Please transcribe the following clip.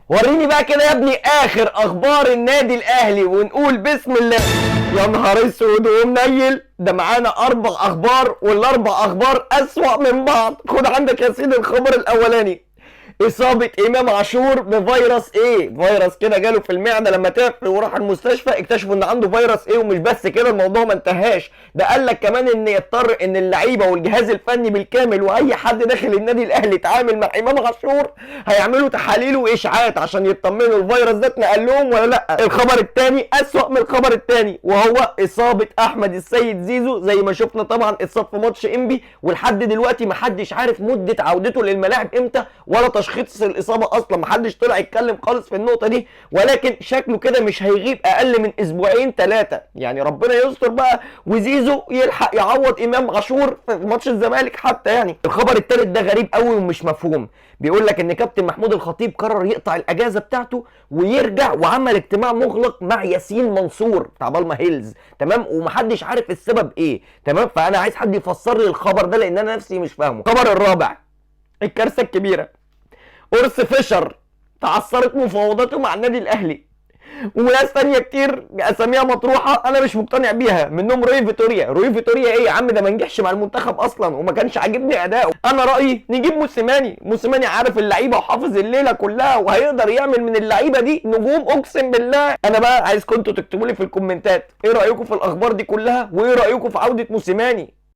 وريني بقى كده يا ابني اخر اخبار النادي الاهلي ونقول بسم الله. يا نهار اسود ومنيل، ده معانا 4 اخبار والاربع اخبار اسوأ من بعض. خد عندك يا سيدي الخبر الاولاني: اصابة امام عاشور بفيروس ايه. فيروس كده جاله في المعدة لما تعب وراح المستشفى، اكتشفوا ان عنده فيروس ايه. ومش بس كده، الموضوع ما انتهاش، ده قال لك كمان ان يضطر ان اللعيبة والجهاز الفني بالكامل واي حد داخل النادي الاهلي يتعامل مع امام عاشور هيعملوا تحاليل واشاعات عشان يطمنوا الفيروس ده اتنقل لهم ولا لا. الخبر الثاني اسوأ من الخبر الثاني، وهو اصابة احمد السيد زيزو. زي ما شفنا طبعا اتصاب في ماتش انبي، ولحد دلوقتي ما حدش عارف مدة عودته للملاعب امتى ولا تشخيص الاصابه اصلا. محدش طلع يتكلم خالص في النقطه دي، ولكن شكله كده مش هيغيب اقل من اسبوعين 3. يعني ربنا يستر بقى وزيزو يلحق يعوض امام عاشور في ماتش الزمالك حتى. يعني الخبر الثالث ده غريب قوي ومش مفهوم. بيقول لك ان كابتن محمود الخطيب قرر يقطع الاجازه بتاعته ويرجع، وعمل اجتماع مغلق مع ياسين منصور بتاع بالما هيلز، تمام، ومحدش عارف السبب ايه، تمام. فانا عايز حد يفسر لي الخبر ده لان انا نفسي مش فاهمه. الخبر الرابع: الكارثه الكبيره، أورس فيشر تعثرت مفاوضاته مع النادي الاهلي، وناس تانية كتير اساميها مطروحه انا مش مقتنع بيها، منهم روي فيتوريا. روي فيتوريا ايه يا عم؟ ده ما نجحش مع المنتخب اصلا وما كانش عاجبني اداؤه. انا رايي نجيب موسيماني. موسيماني عارف اللعيبه وحافظ الليله كلها وهيقدر يعمل من اللعيبه دي نجوم اقسم بالله. انا بقى عايزكم انتوا تكتبوا لي في الكومنتات ايه رايكم في الاخبار دي كلها، وايه رايكم في عوده موسيماني.